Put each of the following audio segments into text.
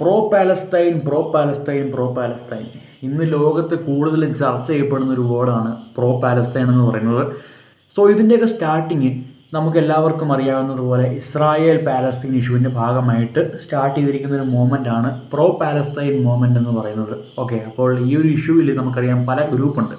Pro പാലസ്തൈൻ ഇന്ന് ലോകത്ത് കൂടുതൽ ചർച്ച ചെയ്യപ്പെടുന്ന ഒരു വേർഡാണ് പ്രോ പാലസ്തൈൻ എന്ന് പറയുന്നത്. സോ ഇതിൻ്റെയൊക്കെ സ്റ്റാർട്ടിങ് നമുക്ക് എല്ലാവർക്കും അറിയാവുന്നതുപോലെ ഇസ്രായേൽ പാലസ്തീൻ ഇഷ്യൂവിൻ്റെ ഭാഗമായിട്ട് സ്റ്റാർട്ട് ചെയ്തിരിക്കുന്ന ഒരു മൂവ്മെൻ്റ് ആണ് പ്രോ പാലസ്തൈൻ മൂവ്മെൻ്റ് എന്ന് പറയുന്നത്. ഓക്കെ, അപ്പോൾ ഈ ഒരു ഇഷ്യൂവിൽ നമുക്കറിയാം പല ഗ്രൂപ്പുണ്ട്.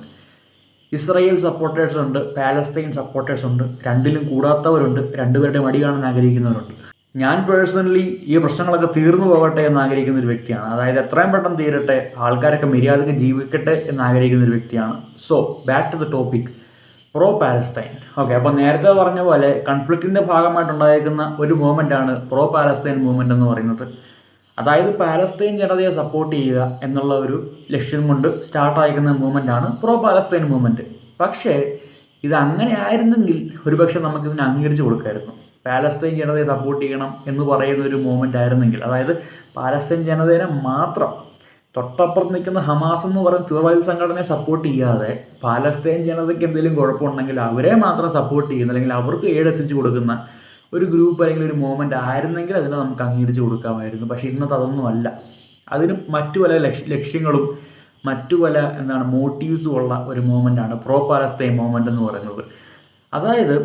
ഇസ്രായേൽ സപ്പോർട്ടേഴ്സ് ഉണ്ട്, പാലസ്തീൻ സപ്പോർട്ടേഴ്സ് ഉണ്ട്, രണ്ടിലും കൂടാത്തവരുണ്ട്, രണ്ടുപേരുടെയും അടി കാണാൻ ആഗ്രഹിക്കുന്നവരുണ്ട്. ഞാൻ പേഴ്സണലി ഈ പ്രശ്നങ്ങളൊക്കെ തീർന്നു പോകട്ടെ എന്ന് ആഗ്രഹിക്കുന്ന ഒരു വ്യക്തിയാണ്. അതായത് എത്രയും പെട്ടെന്ന് തീരട്ടെ, ആൾക്കാരൊക്കെ മര്യാദയ്ക്ക് ജീവിക്കട്ടെ എന്ന് ആഗ്രഹിക്കുന്ന ഒരു വ്യക്തിയാണ്. So back to the topic, pro Palestine. Okay, അപ്പോൾ നേരത്തെ പറഞ്ഞ പോലെ കൺഫ്ലിക്റ്റിൻ്റെ ഭാഗമായിട്ടുണ്ടായിരിക്കുന്ന ഒരു മൂവ്മെൻ്റാണ് പ്രോ പാലസ്തൈൻ മൂവ്മെൻ്റ് എന്ന് പറയുന്നത്. അതായത് പാലസ്തീൻ ജനതയെ സപ്പോർട്ട് ചെയ്യുക എന്നുള്ള ഒരു ലക്ഷ്യം കൊണ്ട് സ്റ്റാർട്ടായിരിക്കുന്ന മൂവ്മെൻ്റാണ് പ്രോ പാലസ്തൈൻ മൂവ്മെൻറ്റ്. പക്ഷേ ഇത് അങ്ങനെ ആയിരുന്നെങ്കിൽ ഒരുപക്ഷെ നമുക്കിതിനെ അംഗീകരിച്ച് കൊടുക്കാമായിരുന്നു. പാലസ്തീൻ ജനതയെ സപ്പോർട്ട് ചെയ്യണം എന്ന് പറയുന്ന ഒരു മൂവ്മെൻ്റ് ആയിരുന്നെങ്കിൽ, അതായത് പാലസ്തീൻ ജനതയെ മാത്രം തൊട്ടപ്പുറത്ത് നിൽക്കുന്ന ഹമാസ് എന്ന് പറയുന്ന തീവ്രവാദി സംഘടനയെ സപ്പോർട്ട് ചെയ്യാതെ പാലസ്തീൻ ജനതയ്ക്ക് എന്തെങ്കിലും കുഴപ്പമുണ്ടെങ്കിൽ അവരെ മാത്രം സപ്പോർട്ട് ചെയ്യുന്ന, അല്ലെങ്കിൽ അവർക്ക് എത്തിച്ചു കൊടുക്കുന്ന ഒരു ഗ്രൂപ്പ് അല്ലെങ്കിൽ ഒരു മൂവ്മെൻ്റ് ആയിരുന്നെങ്കിൽ അതിനെ നമുക്ക് അംഗീകരിച്ച് കൊടുക്കാമായിരുന്നു. പക്ഷേ ഇന്നത്തെ അതൊന്നും അല്ല. അതിന് മറ്റു പല ലക്ഷ്യങ്ങളും മറ്റു പല മോട്ടീവ്സും ഉള്ള ഒരു മൂവ്മെൻ്റാണ് പ്രോ പാലസ്തൈൻ മൂവ്മെൻ്റ് എന്ന് പറയുന്നത്. അതായത്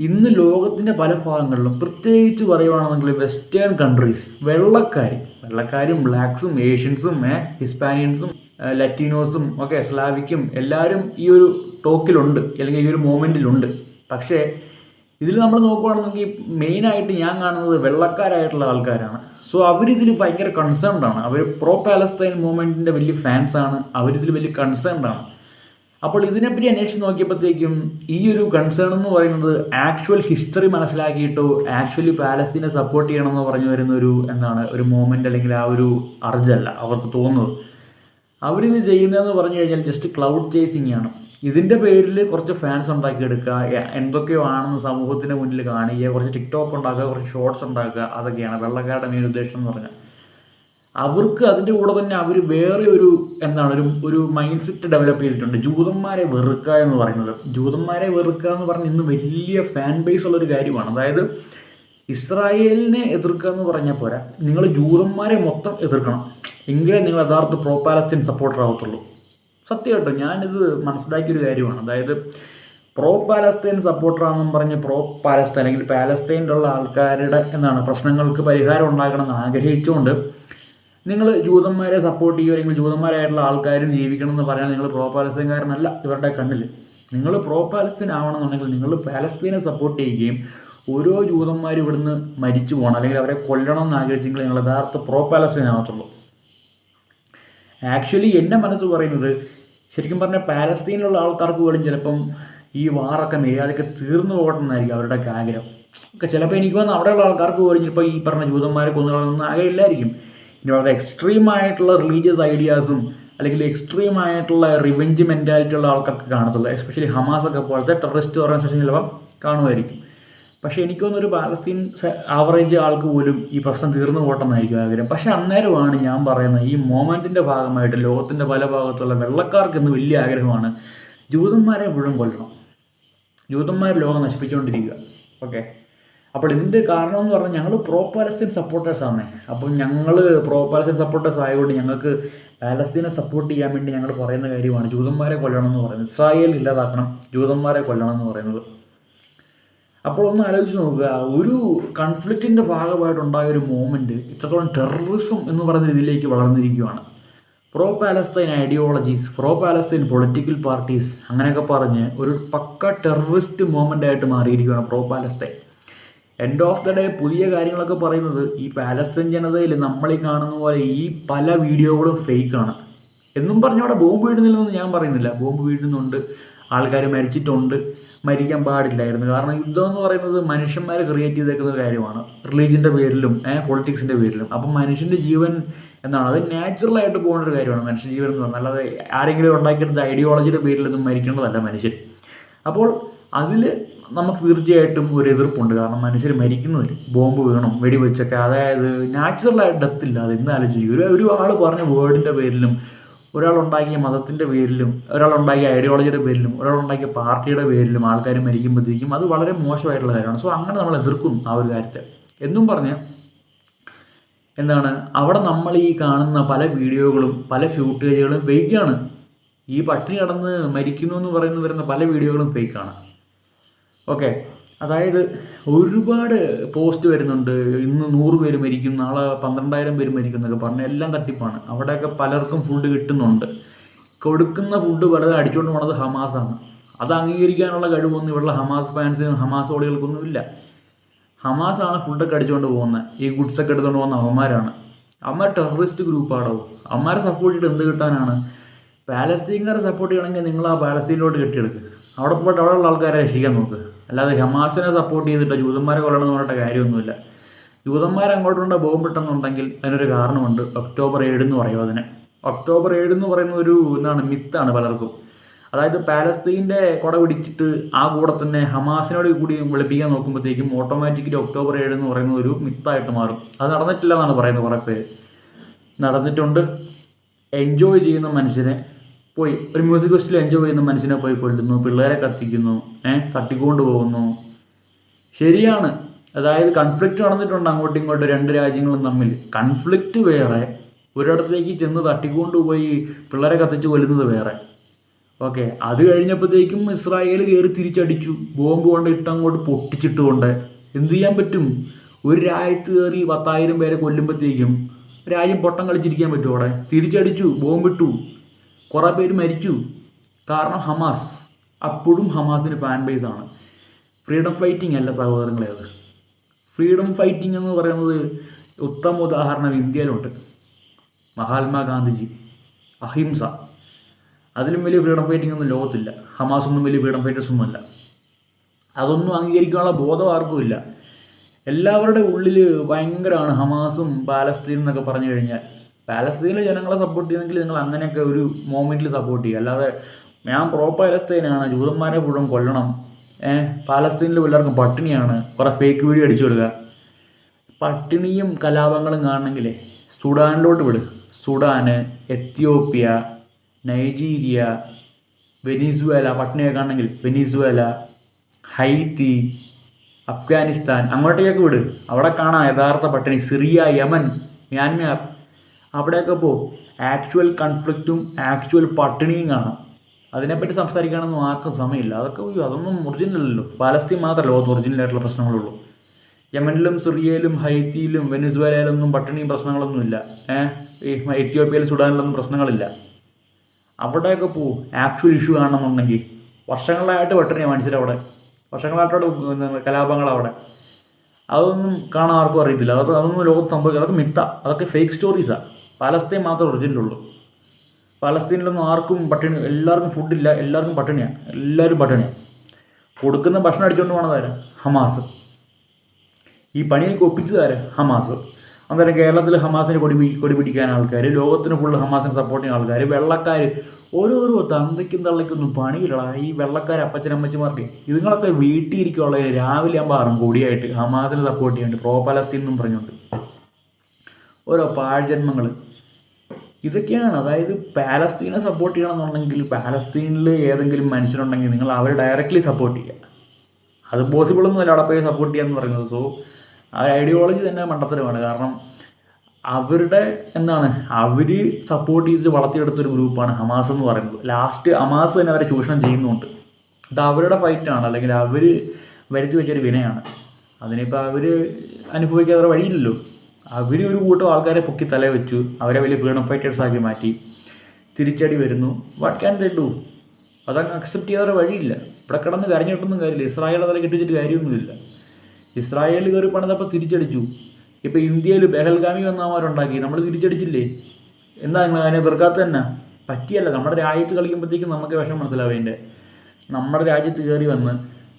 ഇന്ന് ലോകത്തിൻ്റെ പല ഭാഗങ്ങളിലും, പ്രത്യേകിച്ച് പറയുകയാണെന്നുണ്ടെങ്കിൽ വെസ്റ്റേൺ കൺട്രീസ്, വെള്ളക്കാരും ബ്ലാക്സും ഏഷ്യൻസും ഹിസ്പാനിയൻസും ലറ്റീനോസും ഒക്കെ സ്ലാവിക്കും എല്ലാവരും ഈ ഒരു ടോക്കിലുണ്ട്, അല്ലെങ്കിൽ ഈ ഒരു മൂവ്മെൻറ്റിലുണ്ട്. പക്ഷേ ഇതിൽ നമ്മൾ നോക്കുകയാണെന്നുണ്ടെങ്കിൽ മെയിനായിട്ട് ഞാൻ കാണുന്നത് വെള്ളക്കാരായിട്ടുള്ള ആൾക്കാരാണ്. സോ അവരിതിൽ ഭയങ്കര കൺസേൺഡാണ്. അവർ പ്രോ പാലസ്തൈൻ മൂവ്മെൻറ്റിൻ്റെ വലിയ ഫാൻസാണ്, അവരിതിൽ വലിയ കൺസേൺഡാണ്. അപ്പോൾ ഇതിനെപ്പറ്റി അന്വേഷിച്ച് നോക്കിയപ്പോഴത്തേക്കും ഈ ഒരു കൺസേൺ എന്ന് പറയുന്നത് ആക്ച്വൽ ഹിസ്റ്ററി മനസ്സിലാക്കിയിട്ടോ ആക്ച്വലി പാലസ്തീനെ സപ്പോർട്ട് ചെയ്യണമെന്ന് പറഞ്ഞു വരുന്ന ഒരു മൂവ്മെൻറ്റ് അല്ലെങ്കിൽ ആ ഒരു അർജല്ല അവർക്ക് തോന്നുന്നത്. അവരിത് ചെയ്യുന്നതെന്ന് പറഞ്ഞു കഴിഞ്ഞാൽ ജസ്റ്റ് ക്ലൗഡ് ചേസിങ് ആണ്. ഇതിൻ്റെ പേരിൽ കുറച്ച് ഫാൻസ് ഉണ്ടാക്കിയെടുക്കുക, എന്തൊക്കെയോ ആണെന്ന് സമൂഹത്തിന് മുന്നിൽ കാണിക്കുക, കുറച്ച് ടിക്ടോക്ക് ഉണ്ടാക്കുക, കുറച്ച് ഷോർട്സ് ഉണ്ടാക്കുക, അതൊക്കെയാണ് വെള്ളക്കാരുടെ മെയിൻ ഉദ്ദേശം എന്ന് പറഞ്ഞാൽ. അവർക്ക് അതിൻ്റെ കൂടെ തന്നെ അവർ വേറെ ഒരു മൈൻഡ് സെറ്റ് ഡെവലപ്പ് ചെയ്തിട്ടുണ്ട്. ജൂതന്മാരെ വെറുക്കുക എന്ന് പറയുന്നത്. ജൂതന്മാരെ വെറുക്കുക എന്ന് പറഞ്ഞാൽ ഇന്ന് വലിയ ഫാൻ ബേസ് ഉള്ളൊരു കാര്യമാണ്. അതായത് ഇസ്രായേലിനെ എതിർക്കുക എന്ന് പറഞ്ഞാൽ പോരാ, നിങ്ങൾ ജൂതന്മാരെ മൊത്തം എതിർക്കണം, എങ്കിലേ നിങ്ങൾ യഥാർത്ഥ പ്രോ പാലസ്തീൻ സപ്പോർട്ടർ ആവത്തുള്ളൂ. സത്യമായിട്ടും ഞാനിത് മനസ്സിലാക്കിയൊരു കാര്യമാണ്. അതായത് പ്രോ പാലസ്തീൻ സപ്പോർട്ടറാണെന്നും പറഞ്ഞ് പ്രോ പാലസ്തീൻ അല്ലെങ്കിൽ പാലസ്തീനിലുള്ള ആൾക്കാരുടെ പ്രശ്നങ്ങൾക്ക് പരിഹാരം ഉണ്ടാക്കണമെന്ന് ആഗ്രഹിച്ചുകൊണ്ട് നിങ്ങൾ ജൂതന്മാരെ സപ്പോർട്ട് ചെയ്യുക, അല്ലെങ്കിൽ ജൂതന്മാരായിട്ടുള്ള ആൾക്കാരും ജീവിക്കണം എന്ന് പറയാൻ നിങ്ങൾ പ്രോ പാലസ്തീൻകാരനല്ല ഇവരുടെ കണ്ണിൽ. നിങ്ങൾ പ്രോ പാലസ്തീൻ ആവണമെന്നുണ്ടെങ്കിൽ നിങ്ങൾ പാലസ്തീനെ സപ്പോർട്ട് ചെയ്യുകയും ഓരോ ജൂതന്മാരും ഇവിടുന്ന് മരിച്ചു പോകണം, അല്ലെങ്കിൽ അവരെ കൊല്ലണം എന്ന് ആഗ്രഹിച്ചെങ്കിൽ നിങ്ങൾ യഥാർത്ഥ പ്രോ പാലസ്തീൻ ആവത്തുള്ളൂ. ആക്ച്വലി എൻ്റെ മനസ്സ് പറയുന്നത്, ശരിക്കും പറഞ്ഞാൽ പാലസ്തീനിലുള്ള ആൾക്കാർക്ക് പോലും ചിലപ്പം ഈ വാറൊക്കെ മര്യാദയ്ക്ക് തീർന്നു പോകണമെന്നായിരിക്കും അവരുടെയൊക്കെ ആഗ്രഹം. ചിലപ്പോൾ എനിക്ക് തോന്നുന്നു അവിടെയുള്ള ആൾക്കാർക്ക് പോലും ചിലപ്പോൾ ഈ പറഞ്ഞ ജൂതന്മാരെ കൊന്നുകളൊന്നും ആഗ്രഹമില്ലായിരിക്കും. ഇനി വളരെ എക്സ്ട്രീമായിട്ടുള്ള റിലീജിയസ് ഐഡിയാസും അല്ലെങ്കിൽ എക്സ്ട്രീമായിട്ടുള്ള റിവെഞ്ച് മെൻറ്റാലിറ്റി ഉള്ള ആൾക്കാർക്ക് കാണത്തുള്ളൂ. എസ്പെഷ്യലി ഹമാസൊക്കെ പോലത്തെ ടെററിസ്റ്റ് ഓർഗനൈസേഷൻ ചിലപ്പം കാണുമായിരിക്കും. പക്ഷേ എനിക്ക് തോന്നുന്നൊരു പാലസ്തീൻ ആവറേജ് ആൾക്ക് പോലും ഈ പ്രശ്നം തീർന്നു പോട്ടെന്നായിരിക്കും ആഗ്രഹം. പക്ഷേ അന്നേരമാണ് ഞാൻ പറയുന്നത്, ഈ മൊമെൻറ്റിൻ്റെ ഭാഗമായിട്ട് ലോകത്തിൻ്റെ പല ഭാഗത്തുള്ള വെള്ളക്കാർക്ക് ഇന്ന് വലിയ ആഗ്രഹമാണ് ജൂതന്മാരെ മുഴുവൻ കൊല്ലണം, ജൂതന്മാർ ലോകം നശിപ്പിച്ചുകൊണ്ടിരിക്കുക. ഓക്കെ, അപ്പോൾ ഇതിൻ്റെ കാരണം എന്ന് പറഞ്ഞാൽ ഞങ്ങൾ പ്രോ പാലസ്തീൻ സപ്പോർട്ടേഴ്സാണ്. അപ്പം ഞങ്ങൾ പ്രോ പാലസ്തീൻ സപ്പോർട്ടേഴ്സ് ആയതുകൊണ്ട് ഞങ്ങൾക്ക് പാലസ്തീനെ സപ്പോർട്ട് ചെയ്യാൻ വേണ്ടി ഞങ്ങൾ പറയുന്ന കാര്യമാണ് ജൂതന്മാരെ കൊല്ലണം എന്ന് പറയുന്നത്. ഇസ്രായേൽ ഇല്ലാതാക്കണം, ജൂതന്മാരെ കൊല്ലണം എന്ന് പറയുന്നത്. അപ്പോൾ ഒന്ന് ആലോചിച്ച് നോക്കുക, ഒരു കൺഫ്ലിക്റ്റിൻ്റെ ഭാഗമായിട്ടുണ്ടായ ഒരു മൂവ്മെൻറ്റ് ഇത്രത്തോളം ടെററിസം എന്ന് പറയുന്ന രീതിയിലേക്ക് വളർന്നിരിക്കുകയാണ്. Pro Palestine ideologies, pro Palestine political parties, അങ്ങനെയൊക്കെ പറഞ്ഞ് ഒരു പക്ക ടെററിസ്റ്റ് മൂവ്മെൻ്റായിട്ട് മാറിയിരിക്കുകയാണ് pro Palestine. End of the day പുതിയ കാര്യങ്ങളൊക്കെ പറയുന്നത്, ഈ പാലസ്തീൻ ജനതയിൽ നമ്മൾ ഈ കാണുന്ന പോലെ ഈ പല വീഡിയോകളും ഫേക്കാണ് എന്നും പറഞ്ഞ് അവിടെ ബോംബ് വീഴുന്നില്ലെന്ന് ഞാൻ പറയുന്നില്ല. ബോംബ് വീഴുന്നുണ്ട്, ആൾക്കാർ മരിച്ചിട്ടുണ്ട്, മരിക്കാൻ പാടില്ലായിരുന്നു. കാരണം യുദ്ധം എന്ന് പറയുന്നത് മനുഷ്യന്മാർ ക്രിയേറ്റ് ചെയ്തേക്കുന്ന കാര്യമാണ്, റിലീജിയൻ്റെ പേരിലും പൊളിറ്റിക്സിൻ്റെ പേരിലും. അപ്പം മനുഷ്യൻ്റെ ജീവൻ അത് നാച്ചുറലായിട്ട് പോകുന്ന ഒരു കാര്യമാണ് മനുഷ്യ ജീവൻ എന്ന് പറഞ്ഞാൽ. അല്ലാതെ ആരെങ്കിലും ഉണ്ടാക്കിയെടുത്ത ഐഡിയോളജിയുടെ പേരിലൊന്നും മരിക്കേണ്ടതല്ല മനുഷ്യൻ. അപ്പോൾ അതിൽ നമുക്ക് തീർച്ചയായിട്ടും ഒരു എതിർപ്പുണ്ട്. കാരണം മനുഷ്യർ മരിക്കുന്നതിൽ ബോംബ് വീണം വെടിവെച്ചൊക്കെ, അതായത് നാച്ചുറലായിട്ട് ഡെത്തില്ലാതെ ഇന്ന് ആലോചിക്കും. ഒരു ആൾ പറഞ്ഞ വേർഡിൻ്റെ പേരിലും, ഒരാളുണ്ടാക്കിയ മതത്തിൻ്റെ പേരിലും, ഒരാളുണ്ടാക്കിയ ഐഡിയോളജിയുടെ പേരിലും, ഒരാളുണ്ടാക്കിയ പാർട്ടിയുടെ പേരിലും ആൾക്കാർ മരിക്കുമ്പോഴത്തേക്കും അത് വളരെ മോശമായിട്ടുള്ള കാര്യമാണ്. സോ അങ്ങനെ നമ്മൾ എതിർക്കും ആ ഒരു കാര്യത്തെ. എന്നും പറഞ്ഞ് എന്താണ് അവിടെ നമ്മൾ ഈ കാണുന്ന പല വീഡിയോകളും പല ഫൂട്ടേജുകളും ഫേക്കാണ്. ഈ പട്ടിണി കടന്ന് മരിക്കുന്നു എന്ന് വരുന്ന പല വീഡിയോകളും ഫേക്കാണ്. ഓക്കെ, അതായത് ഒരുപാട് പോസ്റ്റ് വരുന്നുണ്ട്, ഇന്ന് 100 പേര് മരിക്കും, നാളെ 12,000 പേര് മരിക്കും എന്നൊക്കെ പറഞ്ഞ് എല്ലാം തട്ടിപ്പാണ്. അവിടെയൊക്കെ പലർക്കും ഫുഡ് കിട്ടുന്നുണ്ട്. കൊടുക്കുന്ന ഫുഡ് പലതും അടിച്ചുകൊണ്ട് പോണത് ഹമാസാണ്. അത് അംഗീകരിക്കാനുള്ള കഴിവൊന്നും ഇവിടെയുള്ള ഹമാസ് ഫാൻസിനും ഹമാസ് ഓളികൾക്കൊന്നും ഇല്ല. ഹമാസാണ് ഫുഡൊക്കെ അടിച്ചുകൊണ്ട് പോകുന്നത്. ഈ ഗുഡ്സൊക്കെ എടുത്തുകൊണ്ട് പോകുന്ന അവന്മാരാണ്. അവന്മാർ ടെററിസ്റ്റ് ഗ്രൂപ്പാണോ? അവന്മാരെ സപ്പോർട്ട് ചെയ്തിട്ട് എന്ത് കിട്ടാനാണ്? പാലസ്തീൻകാരെ സപ്പോർട്ട് ചെയ്യണമെങ്കിൽ നിങ്ങൾ ആ പാലസ്തീനിലോട്ട് കെട്ടിയെടുക്കുക. അവിടെ പോയിട്ട് അവിടെയുള്ള ആൾക്കാരെ രക്ഷിക്കാൻ നോക്ക്. അല്ലാതെ ഹമാസിനെ സപ്പോർട്ട് ചെയ്തിട്ട് ജൂതന്മാരെ കൊല്ലണമെന്ന് പറഞ്ഞിട്ട് കാര്യമൊന്നുമില്ല. ജൂതന്മാരെ അങ്ങോട്ടുകൊണ്ട് ബോംബിട്ടെന്നുണ്ടെങ്കിൽ അതിനൊരു കാരണമുണ്ട്. ഒക്ടോബർ 7 എന്ന് പറയും അതിന്. ഒക്ടോബർ 7 എന്ന് പറയുന്ന ഒരു മിത്താണ് പലർക്കും. അതായത് പാലസ്തീൻ്റെ കുട പിടിച്ചിട്ട് ആ കൂടെ തന്നെ ഹമാസിനോട് കൂടി വിളിപ്പിക്കാൻ നോക്കുമ്പോഴത്തേക്കും ഓട്ടോമാറ്റിക്കലി ഒക്ടോബർ 7 എന്ന് പറയുന്ന ഒരു മിത്തായിട്ട് മാറും. അത് നടന്നിട്ടില്ല എന്നാണ് പറയുന്നത്. കുറേ പേര് നടന്നിട്ടുണ്ട്. എൻജോയ് ചെയ്യുന്ന മനുഷ്യനെ പോയി ഒരു മ്യൂസിക് ഫെസ്റ്റിവൽ എൻജോയ് ചെയ്യുന്ന മനുഷ്യനെ പോയി കൊല്ലുന്നു, പിള്ളേരെ കത്തിക്കുന്നു, തട്ടിക്കൊണ്ട് പോകുന്നു. ശരിയാണ്, അതായത് കൺഫ്ലിക്റ്റ് നടന്നിട്ടുണ്ട് അങ്ങോട്ടും ഇങ്ങോട്ടും 2 രാജ്യങ്ങളും തമ്മിൽ. കൺഫ്ലിക്റ്റ് വേറെ, ഒരിടത്തേക്ക് ചെന്ന് തട്ടിക്കൊണ്ടുപോയി പിള്ളേരെ കത്തിച്ച് കൊല്ലുന്നത് വേറെ. ഓക്കെ, അത് കഴിഞ്ഞപ്പോഴത്തേക്കും ഇസ്രായേൽ കയറി തിരിച്ചടിച്ചു, ബോംബ് കൊണ്ട് ഇട്ടങ്ങോട്ട് പൊട്ടിച്ചിട്ടുകൊണ്ട്. എന്തു ചെയ്യാൻ പറ്റും? ഒരു രാജ്യത്ത് കയറി 10,000 പേരെ കൊല്ലുമ്പോഴത്തേക്കും രാജ്യം പൊട്ടം കളിച്ചിരിക്കാൻ പറ്റുമോ? അവിടെ തിരിച്ചടിച്ചു, ബോംബിട്ടു, കുറേ പേര് മരിച്ചു. കാരണം ഹമാസ്. അപ്പോഴും ഹമാസിന് ഫാൻ ബേസാണ്. ഫ്രീഡം ഫൈറ്റിംഗ് അല്ല സഹോദരങ്ങളെ. അത് ഫ്രീഡം ഫൈറ്റിംഗ് എന്ന് പറയുന്നത് ഉത്തമ ഉദാഹരണം ഇന്ത്യയിലുണ്ട്. മഹാത്മാഗാന്ധിജി, അഹിംസ. അതിലും വലിയ ഫ്രീഡം ഫൈറ്റിംഗ് ഒന്നും ലോകത്തില്ല. ഹമാസൊന്നും വലിയ ഫ്രീഡം ഫൈറ്റേഴ്സൊന്നും അല്ല. അതൊന്നും അംഗീകരിക്കാനുള്ള ബോധം ആർക്കും ഇല്ല. എല്ലാവരുടെ ഉള്ളിൽ ഭയങ്കരമാണ് ഹമാസും പാലസ്തീനും എന്നൊക്കെ പറഞ്ഞു കഴിഞ്ഞാൽ. പാലസ്തീനിലെ ജനങ്ങളെ സപ്പോർട്ട് ചെയ്യണമെങ്കിൽ നിങ്ങൾ അങ്ങനെയൊക്കെ ഒരു മൊമെൻറ്റിൽ സപ്പോർട്ട് ചെയ്യുക. അല്ലാതെ ഞാൻ പ്രോ പാലസ്തീനാണ്, ജൂതന്മാരെ മുഴുവൻ കൊല്ലണം, പാലസ്തീനിൽ എല്ലാവർക്കും പട്ടിണിയാണ്, കുറേ ഫേക്ക് വീഡിയോ അടിച്ചു വിടുക. പട്ടിണിയും കലാപങ്ങളും കാണണമെങ്കിലേ സുഡാനിലോട്ട് വിടുക. സുഡാന്, എത്യോപ്യ, നൈജീരിയ, വെനീസുവേല, പട്ടിണിയൊക്കെ കാണണമെങ്കിൽ വെനീസുവേല, ഹൈത്തി, അഫ്ഗാനിസ്ഥാൻ, അങ്ങോട്ടേക്കൊക്കെ വിട്. അവിടെ കാണാം യഥാർത്ഥ പട്ടിണി. സിറിയ, യമൻ, മ്യാൻമാർ, അവിടെയൊക്കെ പോകും. ആക്ച്വൽ കൺഫ്ലിക്റ്റും ആക്ച്വൽ പട്ടിണിയും കാണാം. അതിനെപ്പറ്റി സംസാരിക്കാനൊന്നും ആർക്കും സമയമില്ല. അതൊന്നും ഒറിജിനലല്ലോ. പാലസ്തീൻ മാത്രമല്ല ലോകത്ത് ഒറിജിനലായിട്ടുള്ള പ്രശ്നങ്ങളുള്ളൂ. യമനിലും സിറിയയിലും ഹൈത്തിയിലും വെനിസ്വേലയിലൊന്നും പട്ടിണിയും പ്രശ്നങ്ങളൊന്നുമില്ല. ഈ എത്യോപ്യയിലും സുഡാനിലൊന്നും പ്രശ്നങ്ങളില്ല. അവിടെയൊക്കെ പോവും ആക്ച്വൽ ഇഷ്യൂ കാണണമെന്നുണ്ടെങ്കിൽ. വർഷങ്ങളായിട്ട് പട്ടിണിയാണ് മനുഷ്യരവിടെ, വർഷങ്ങളായിട്ടവിടെ കലാപങ്ങളവിടെ. അതൊന്നും കാണാൻ ആർക്കും അറിയത്തില്ല. അതൊന്നും ലോകത്ത് സംഭവിക്കുക. അതൊക്കെ മിത്ത, അതൊക്കെ ഫേക്ക് സ്റ്റോറീസാണ്. പാലസ്തീൻ മാത്രമേ ഒറിജിനലുള്ളൂ. പാലസ്തീനിലൊന്നും ആർക്കും പട്ടിണി, എല്ലാവർക്കും ഫുഡില്ല, എല്ലാവർക്കും പട്ടിണിയാണ്, എല്ലാവരും പട്ടിണിയാണ്. കൊടുക്കുന്ന ഭക്ഷണം അടിച്ചുകൊണ്ട് പോകണതാരാ? ഹമാസ്. ഈ പണിയൊക്കെ ഒപ്പിച്ചതാരാ? ഹമാസ്. അന്നേരം കേരളത്തിൽ ഹമാസിന് കൊടി പിടിക്കാൻ ആൾക്കാർ, ലോകത്തിന് ഫുള്ള് ഹമാസിന് സപ്പോർട്ട് ചെയ്യുന്ന ആൾക്കാർ, വെള്ളക്കാർ, ഓരോരോ തന്തയ്ക്കും തള്ളയ്ക്കൊന്നും പണിയില്ല. ഈ വെള്ളക്കാർ അപ്പച്ചനമ്മച്ചിമാർക്ക് ഇതുങ്ങളൊക്കെ വീട്ടിലിരിക്കുള്ള രാവിലെ ആകുമ്പോൾ ആറും കൊടിയായിട്ട് ഹമാസിനെ സപ്പോർട്ട് ചെയ്യാണ്ട് പ്രോ പാലസ്തീൻ എന്നും പറഞ്ഞുകൊണ്ട് ഓരോ പാഴ്ജന്മങ്ങൾ. ഇതൊക്കെയാണ്. അതായത് പാലസ്തീനെ സപ്പോർട്ട് ചെയ്യണമെന്നുണ്ടെങ്കിൽ പാലസ്തീനിൽ ഏതെങ്കിലും മനുഷ്യരുണ്ടെങ്കിൽ നിങ്ങൾ അവരെ ഡയറക്റ്റ്ലി സപ്പോർട്ട് ചെയ്യുക. അത് പോസിബിളൊന്നുമല്ല അവിടെ പോയി സപ്പോർട്ട് ചെയ്യാന്ന് പറയുന്നത്. സോ ആ ഐഡിയോളജി തന്നെ മണ്ടത്തരമാണ്. കാരണം അവരുടെ അവർ സപ്പോർട്ട് ചെയ്ത് വളർത്തിയെടുത്തൊരു ഗ്രൂപ്പാണ് ഹമാസ് എന്ന് പറയുന്നത്. ലാസ്റ്റ് ഹമാസ് തന്നെ അവരെ ചൂഷണം ചെയ്യുന്നുണ്ട്. ഇത് അവരുടെ ഫൈറ്റാണ്, അല്ലെങ്കിൽ അവർ വരുത്തി വെച്ചൊരു വിനയാണ്. അതിനിപ്പോൾ അവർ അനുഭവിക്കാതെ വഴിയില്ലല്ലോ. അവർ ഒരു കൂട്ടം ആൾക്കാരെ പൊക്കി തല വെച്ചു, അവരെ വലിയ ഫ്രീഡം ഫൈറ്റേഴ്സാക്കി മാറ്റി. തിരിച്ചടി വരുന്നു. What can they do? അതങ്ങ് അക്സെപ്റ്റ് ചെയ്യാതെ വഴിയില്ല. ഇവിടെ കിടന്ന് കരഞ്ഞിട്ടൊന്നും കാര്യമില്ല. ഇസ്രായേൽ തല കെട്ടിച്ചിട്ട് കാര്യമൊന്നുമില്ല. ഇസ്രായേൽ കയറി പണിതപ്പോൾ തിരിച്ചടിച്ചു. ഇപ്പോൾ ഇന്ത്യയിൽ പെഹൽഗാമി വന്നവരുണ്ടാക്കി, നമ്മൾ തിരിച്ചടിച്ചില്ലേ? എന്താ നിങ്ങൾ അതിനെ തീർക്കാത്ത തന്നെ? പറ്റിയല്ല. നമ്മുടെ രാജ്യത്ത് കളിക്കുമ്പോഴത്തേക്കും നമുക്ക് വിഷം മനസ്സിലാവേണ്ടേ. നമ്മുടെ രാജ്യത്ത് കയറി വന്ന്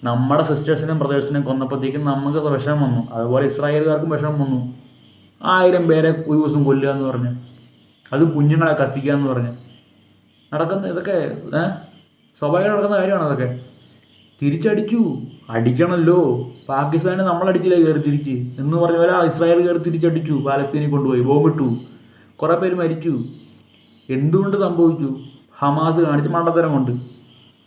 നമ്മുടെ സിസ്റ്റേഴ്സിനും ബ്രദേഴ്സിനും കൊന്നപ്പോഴത്തേക്കും നമുക്ക് വിഷമം വന്നു. അതുപോലെ ഇസ്രായേലുകാർക്കും വിഷമം വന്നു. 1000 പേരെ ഒരു ദിവസം കൊല്ലുക എന്ന് പറഞ്ഞ്, അത് കുഞ്ഞുങ്ങളെ കത്തിക്കുക എന്ന് പറഞ്ഞ് നടക്കുന്ന ഇതൊക്കെ സ്വാഭാവികം നടക്കുന്ന കാര്യമാണ്. അതൊക്കെ തിരിച്ചടിച്ചു, അടിക്കണമല്ലോ. പാകിസ്ഥാന് നമ്മളടിച്ചില്ല കയറി തിരിച്ച് എന്ന് പറഞ്ഞ പോലെ ഇസ്രായേൽ കയറി തിരിച്ചടിച്ചു, പാലസ്തീനിൽ കൊണ്ടുപോയി ബോംബിട്ടു, കുറേ പേര് മരിച്ചു. എന്തുകൊണ്ട് സംഭവിച്ചു? ഹമാസ് കാണിച്ച് മണ്ടത്തരം കൊണ്ട്.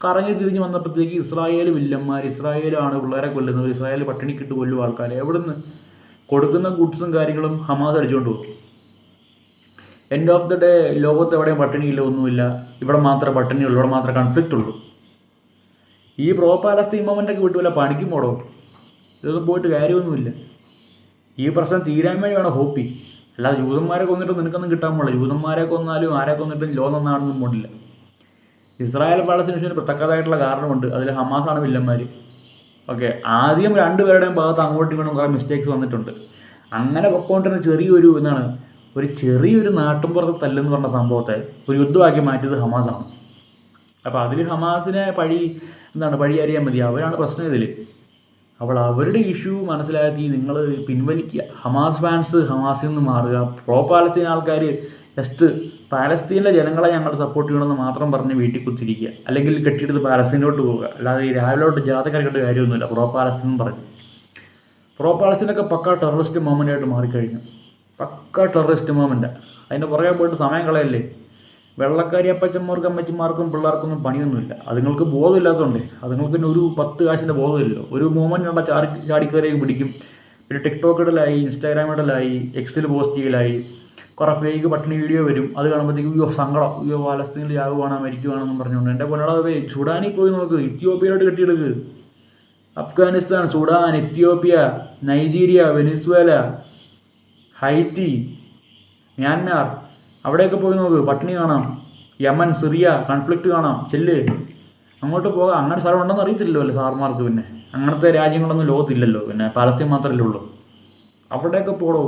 കറങ്ങി തിരിഞ്ഞ് വന്നപ്പോഴത്തേക്ക് ഇസ്രായേൽ വില്ലന്മാർ, ഇസ്രായേലാണ് പിള്ളേരെ കൊല്ലുന്നത്, ഇസ്രായേൽ പട്ടിണിക്കിട്ട് കൊല്ലും ആൾക്കാരെ. എവിടുന്ന്? കൊടുക്കുന്ന ഗുഡ്സും കാര്യങ്ങളും ഹമാസ് അടിച്ചുകൊണ്ട് പോകും. എൻഡ് ഓഫ് ദ ഡേ ലോകത്ത് എവിടെയും പട്ടിണിയില്ല, ഒന്നുമില്ല. ഇവിടെ മാത്രമേ പട്ടിണിയുള്ളൂ, ഇവിടെ മാത്രമേ കൺഫ്ലിക്റ്റ് ഉള്ളൂ. ഈ പ്രോ പാലസ്തീൻ മൂവ്മെൻ്റൊക്കെ വിട്ട് വല്ല പണിക്കും പോടോ. ഇതൊന്നും പോയിട്ട് കാര്യമൊന്നുമില്ല. ഈ പ്രശ്നം തീരാൻ വേണ്ടിയാണ് ഹോപ്പി. അല്ലാതെ ജൂതന്മാരെ കൊന്നിട്ട് നിനക്കൊന്നും കിട്ടാൻ പോകില്ല. ജൂതന്മാരെ കൊന്നാലും ആരെ കൊന്നിട്ടും ലോകം നന്നാണെന്നും പോണില്ല. ഇസ്രായേൽ പാലസ്തീൻ ഇഷ്യൂവിന് പ്രത്യേകമായിട്ടുള്ള കാരണമുണ്ട്. അതിൽ ഹമാസാണ് വില്ലന്മാർ. ഓക്കെ, ആദ്യം രണ്ടുപേരുടെയും ഭാഗത്ത് അങ്ങോട്ടും ഇങ്ങോട്ടും കുറേ മിസ്റ്റേക്സ് വന്നിട്ടുണ്ട്. അങ്ങനെ പൊക്കോണ്ടിരുന്ന ചെറിയൊരു നാട്ടുംപുറത്ത് തല്ലെന്ന് പറഞ്ഞ സംഭവത്തെ ഒരു യുദ്ധമാക്കി മാറ്റിയത് ഹമാസാണ്. അപ്പോൾ അതിൽ ഹമാസിനെ പഴി അറിയാൻ മതി. അവരാണ് പ്രശ്നം ഇതിൽ. അപ്പോൾ അവരുടെ ഇഷ്യൂ മനസ്സിലാക്കി നിങ്ങൾ പിൻവലിക്കുക. ഹമാസ് ഫാൻസ് ഹമാസിൽ നിന്ന് മാറുക. പ്രോ പാലസ്തീൻ ആൾക്കാർ ജസ്റ്റ് പാലസ്തീനിലെ ജനങ്ങളെ ഞങ്ങൾ സപ്പോർട്ട് ചെയ്യണമെന്ന് മാത്രം പറഞ്ഞ് വീട്ടിൽ കുത്തിരിക്കുക. അല്ലെങ്കിൽ കെട്ടിയെടുത്ത് പാലസ്തീനിലോട്ട് പോവുക. അല്ലാതെ ഈ രാവിലോട്ട് ജാഥക്കാർക്കിട്ട് കാര്യമൊന്നുമില്ല. പ്രോ പാലസ്തീൻ പറഞ്ഞു. പ്രോ പാലസ്തീനൊക്കെ പക്ക ടെററിസ്റ്റ് മൂവ്മെൻ്റ് ആയിട്ട് മാറിക്കഴിഞ്ഞു. പക്ക ടെററിസ്റ്റ് മൂവ്മെൻറ്റ്. അതിൻ്റെ പുറകെ പോയിട്ട് സമയം കളയല്ലേ. വെള്ളക്കാരി അപ്പച്ചന്മാർക്കും അമ്മച്ചിമാർക്കും പിള്ളേർക്കൊന്നും പണിയൊന്നുമില്ല. അതുങ്ങൾക്ക് ബോധമില്ലാത്തതുകൊണ്ട്. അതുങ്ങൾക്ക് പിന്നെ ഒരു 10 കാശിൻ്റെ ബോധമില്ലല്ലോ. ഒരു മൂവ്മെൻ്റ് ഉള്ള ചാടിക്കയറിയൊക്കെ പിടിക്കും. പിന്നെ ടിക്ടോക്കിടലായി, ഇൻസ്റ്റാഗ്രാമിടലായി, എക്സിൽ പോസ്റ്റ് ചെയ്യലായി, കുറേ ഫേക്ക് പട്ടിണി വീഡിയോ വരും. അത് കാണുമ്പോഴത്തേക്കും സങ്കടം, പാലസ്തീനിൽ ആവുകയാണ് മരിക്കുവാണെന്നും പറഞ്ഞുകൊണ്ട്. എൻ്റെ പൊന്നടാവേ, സുഡാനിൽ പോയി നോക്ക്, ഇത്യോപ്യയിലോട്ട് കെട്ടിയെടുക്ക്. Afghanistan, Sudan, Ethiopia, Nigeria, Venezuela, Haiti, Myanmar, അവിടെയൊക്കെ പോയി നോക്ക്, പട്ടിണി കാണാം. യമൻ, സിറിയ കോൺഫ്ലിക്റ്റ് കാണാം. ചെല്ല്, അങ്ങോട്ട് പോകാം. അങ്ങനെ സ്ഥലം ഉണ്ടെന്ന് അറിയത്തില്ലല്ലോ അല്ലേ സാർമാർക്ക്. പിന്നെ അങ്ങനത്തെ രാജ്യങ്ങളൊന്നും ലോകത്തില്ലല്ലോ. പിന്നെ പാലസ്തീൻ മാത്രമല്ലേ ഉള്ളൂ. അവിടെയൊക്കെ പോടോ.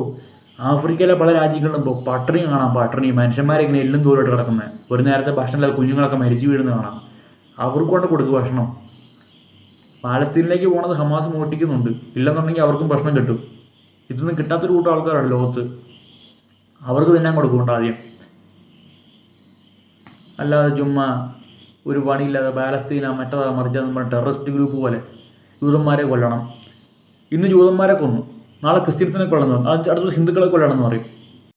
ആഫ്രിക്കയിലെ പല രാജ്യങ്ങളിലും പട്ടിണി കാണാം. പട്ടിണി, മനുഷ്യന്മാരെ ഇങ്ങനെ എല്ലും ദൂരമായിട്ട് കിടക്കുന്നത്. ഒരു നേരത്തെ ഭക്ഷണമില്ലാതെ കുഞ്ഞുങ്ങളൊക്കെ മരിച്ചു വീഴുന്നത് കാണാം. അവർക്ക് കൊണ്ട് കൊടുക്കുക ഭക്ഷണം. പാലസ്തീനിലേക്ക് പോകുന്നത് ഹമാസ് മോട്ടിക്കുന്നുണ്ട്. ഇല്ലെന്നുണ്ടെങ്കിൽ അവർക്കും ഭക്ഷണം കിട്ടും. ഇതൊന്നും കിട്ടാത്തൊരു കൂട്ടം ആൾക്കാരാണ് ലോകത്ത്. അവർക്ക് തിന്നാൻ കൊടുക്കുന്നുണ്ട് ആദ്യം. അല്ലാതെ ചുമ്മാ ഒരു പണിയില്ലാതെ പാലസ്തീന മറ്റേതാ മറിച്ചതെന്ന് പറഞ്ഞ ടെററിസ്റ്റ് ഗ്രൂപ്പ് പോലെ ജൂതന്മാരെ കൊല്ലണം. ഇന്ന് ജൂതന്മാരെ കൊന്നു, നാളെ ക്രിസ്ത്യൻസിനെ കൊല്ലണം, അടുത്ത ഹിന്ദുക്കളെ കൊല്ലണം എന്ന് പറയും.